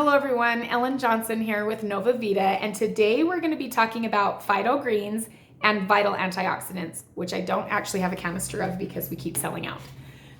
Hello everyone, Ellen Johnson here with Nova Vita, and today we're going to be talking about Phyto greens and vital antioxidants, which I don't actually have a canister of because we keep selling out.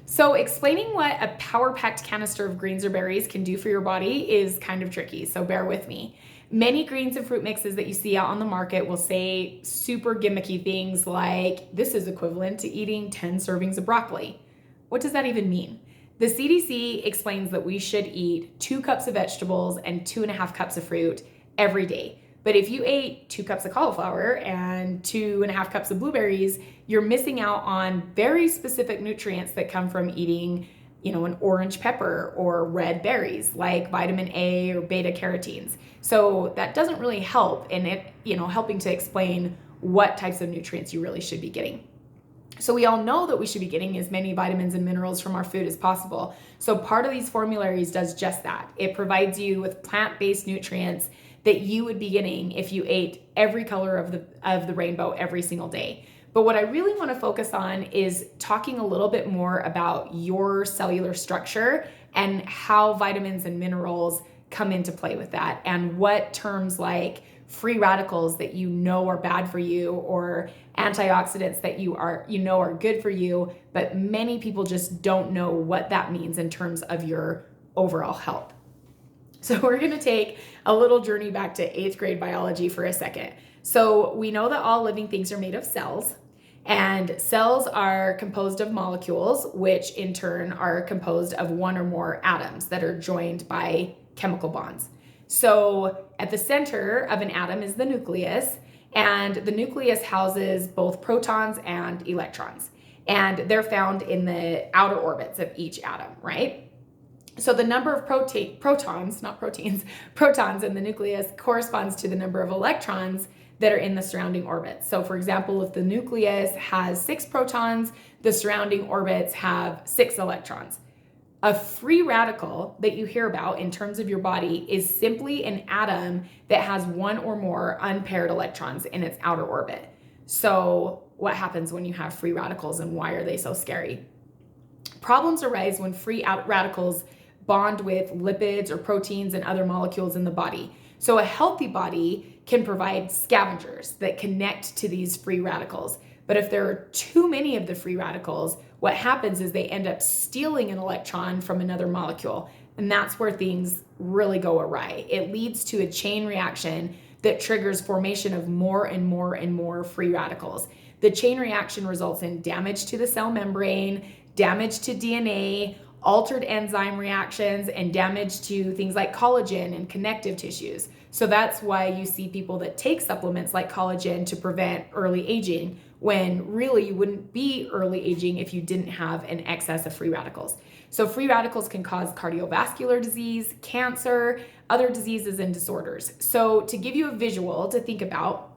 So explaining what a power-packed canister of greens or berries can do for your body is kind of tricky, so bear with me. Many greens and fruit mixes that you see out on the market will say super gimmicky things like, this is equivalent to eating 10 servings of broccoli. What does that even mean? The CDC explains that we should eat 2 cups of vegetables and 2.5 cups of fruit every day. But if you ate 2 cups of cauliflower and 2.5 cups of blueberries, you're missing out on very specific nutrients that come from eating, an orange pepper or red berries like vitamin A or beta carotenes. So that doesn't really help in it, helping to explain what types of nutrients you really should be getting. So we all know that we should be getting as many vitamins and minerals from our food as possible. So part of these formularies does just that. It provides you with plant-based nutrients that you would be getting if you ate every color of the rainbow every single day. But what I really want to focus on is talking a little bit more about your cellular structure and how vitamins and minerals come into play with that, and what terms like free radicals that are bad for you, or antioxidants that are good for you, but many people just don't know what that means in terms of your overall health. So we're going to take a little journey back to 8th grade biology for a second. So we know that all living things are made of cells, and cells are composed of molecules, which in turn are composed of one or more atoms that are joined by chemical bonds. So at the center of an atom is the nucleus, and the nucleus houses both protons and electrons, and they're found in the outer orbits of each atom, right? So the number of protons in the nucleus corresponds to the number of electrons that are in the surrounding orbits. So for example, if the nucleus has 6 protons, the surrounding orbits have 6 electrons. A free radical that you hear about in terms of your body is simply an atom that has 1 or more unpaired electrons in its outer orbit. So what happens when you have free radicals, and why are they so scary? Problems arise when free radicals bond with lipids or proteins and other molecules in the body. So a healthy body can provide scavengers that connect to these free radicals. But if there are too many of the free radicals, what happens is they end up stealing an electron from another molecule. And that's where things really go awry. It leads to a chain reaction that triggers formation of more and more and more free radicals. The chain reaction results in damage to the cell membrane, damage to DNA, altered enzyme reactions, and damage to things like collagen and connective tissues. So that's why you see people that take supplements like collagen to prevent early aging, when really you wouldn't be early aging if you didn't have an excess of free radicals. So free radicals can cause cardiovascular disease, cancer, other diseases and disorders. So to give you a visual to think about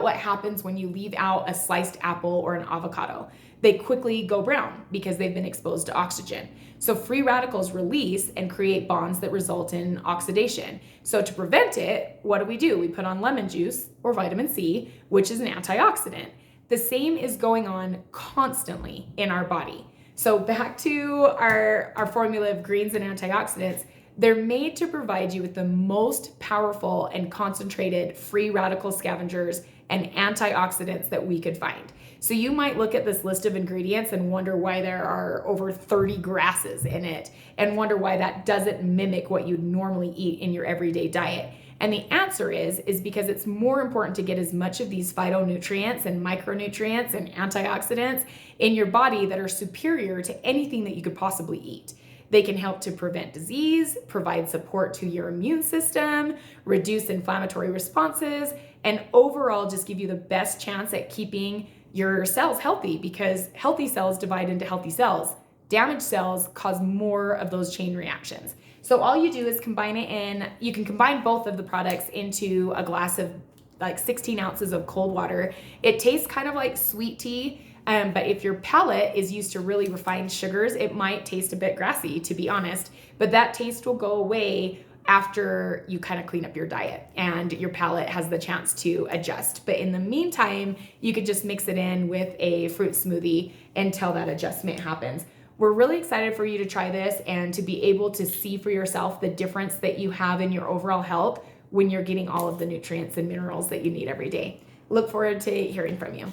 what happens when you leave out a sliced apple or an avocado. They quickly go brown because they've been exposed to oxygen. So free radicals release and create bonds that result in oxidation. So to prevent it, what do? We put on lemon juice or vitamin C, which is an antioxidant. The same is going on constantly in our body. So back to our formula of greens and antioxidants, they're made to provide you with the most powerful and concentrated free radical scavengers and antioxidants that we could find. So you might look at this list of ingredients and wonder why there are over 30 grasses in it, and wonder why that doesn't mimic what you'd normally eat in your everyday diet. And the answer is because it's more important to get as much of these phytonutrients and micronutrients and antioxidants in your body that are superior to anything that you could possibly eat. They can help to prevent disease, provide support to your immune system, reduce inflammatory responses, and overall just give you the best chance at keeping your cells healthy, because healthy cells divide into healthy cells. Damaged cells cause more of those chain reactions. So all you do is you can combine both of the products into a glass of like 16 ounces of cold water. It tastes kind of like sweet tea. But if your palate is used to really refined sugars, it might taste a bit grassy, to be honest. But that taste will go away after you kind of clean up your diet and your palate has the chance to adjust. But in the meantime, you could just mix it in with a fruit smoothie until that adjustment happens. we're really excited for you to try this and to be able to see for yourself the difference that you have in your overall health when you're getting all of the nutrients and minerals that you need every day. Look forward to hearing from you.